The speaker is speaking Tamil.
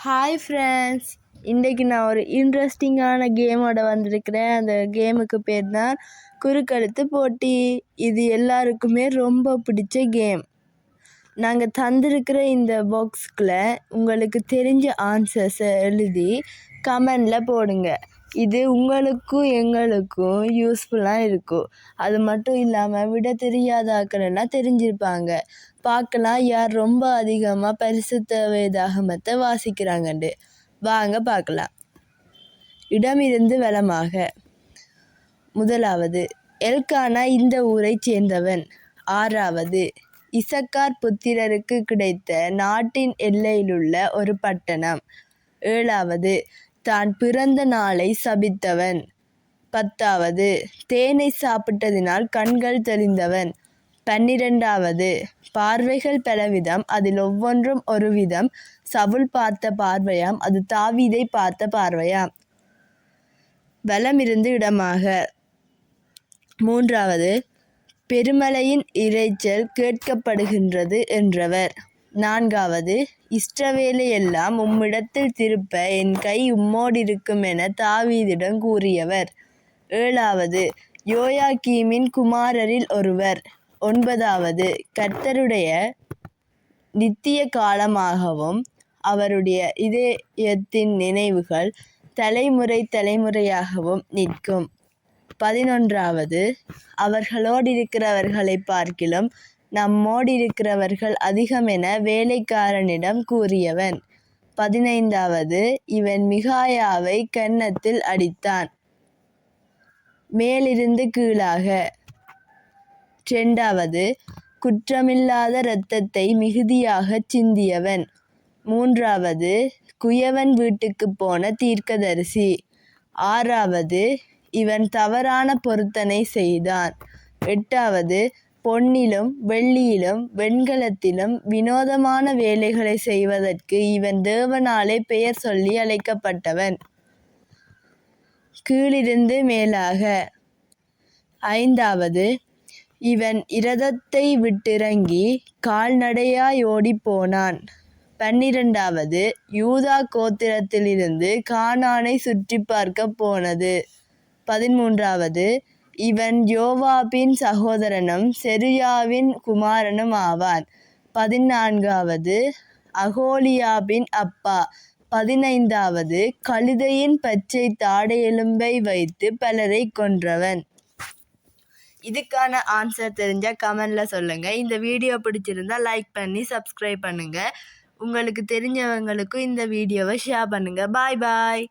ஹாய் ஃப்ரெண்ட்ஸ், இன்றைக்கு நான் ஒரு இன்ட்ரெஸ்டிங்கான கேமோட வந்திருக்கிறேன். அந்த கேமுக்கு பேர் தான் குறுக்கெழுத்து போட்டி. இது எல்லாருக்குமே ரொம்ப பிடிச்ச கேம். நாங்கள் தந்திருக்கிற இந்த பாக்ஸ்குள்ளே உங்களுக்கு தெரிஞ்ச ஆன்சர்ஸை எழுதி கமெண்டில் போடுங்க. இது உங்களுக்கும் எங்களுக்கும் யூஸ்ஃபுல்லாக இருக்கும். அது மட்டும் இல்லாமல் விட தெரியாத ஆக்களெல்லாம் தெரிஞ்சிருப்பாங்க. பார்க்கலாம் யார் ரொம்ப அதிகமாக பரிசுத்த வேதாகமத்தை வாசிக்கிறாங்கண்டு. வாங்க பார்க்கலாம். இடமிருந்து வலமாக. முதலாவது, எல்கானா இந்த ஊரைச் சேர்ந்தவன். ஆறாவது, இசக்கார் புத்திரருக்கு கிடைத்த நாட்டின் எல்லையிலுள்ள ஒரு பட்டணம். ஏழாவது, தான் பிறந்த நாளை சபித்தவன். 10வது, தேனை சாப்பிட்டதினால் கண்கள் தெளிந்தவன். 12வது, பார்வைகள் பலவிதம், அதில் ஒவ்வொன்றும் ஒரு விதம். சவுல் பார்த்த பார்வையாம், அது தாவீதை பார்த்த பார்வையாம். வலமிருந்து இடமாக. 3வது, பெருமலையின் இரைச்சல் கேட்கப்படுகின்றது என்றவர். 4வது, இஸ்ரவேலை எல்லாம் உம்மிடத்தில் திருப்ப என் கை உம்மோடிருக்கும் என தாவீதிடம் கூறியவர். 7வது, யோயாக்கீமின் குமாரரில் ஒருவர். 9வது, கர்த்தருடைய நித்திய காலமாகவும் அவருடைய இதயத்தின் நினைவுகள் தலைமுறை தலைமுறையாகவும் நிற்கும். 11வது, அவர்களோடிருக்கிறவர்களை பார்க்கிலும் நம்மோடிருக்கிறவர்கள் அதிகமென வேலைக்காரனிடம் கூறியவன். 15வது, இவன் மிகாயாவை கன்னத்தில் அடித்தான். மேலிருந்து கீழாக. 2வது, குற்றமில்லாத இரத்தத்தை மிகுதியாகச் சிந்தியவன். 3வது, குயவன் வீட்டுக்கு போன தீர்க்கதரிசி. 6வது, இவன் தவறான பொருத்தனை செய்தான். 8வது, பொன்னிலும் வெள்ளியிலும் வெண்கலத்திலும் வினோதமான வேலைகளை செய்வதற்கு இவன் தேவனாலே பெயர் சொல்லி அழைக்கப்பட்டவன். கீழிருந்து மேலாக. 5வது, இவன் இரதத்தை விட்டிறங்கி கால்நடையாய் ஓடிப்போனான். 12வது, யூதா கோத்திரத்திலிருந்து கானானை சுற்றி பார்க்க போனது. 13வது, இவன் யோவாபின் சகோதரனும் செருயாவின் குமாரனும் ஆவான். 14வது, அகோலியாபின் அப்பா. 15வது, கழுதையின் பச்சை தாடையெலும்பை வைத்து பலரை கொன்றவன். இதுக்கான ஆன்சர் தெரிஞ்சால் கமெண்டில் சொல்லுங்கள். இந்த வீடியோ பிடிச்சிருந்தா லைக் பண்ணி சப்ஸ்கிரைப் பண்ணுங்கள். உங்களுக்கு தெரிஞ்சவங்களுக்கும் இந்த வீடியோவை ஷேர் பண்ணுங்கள். பாய் பாய்.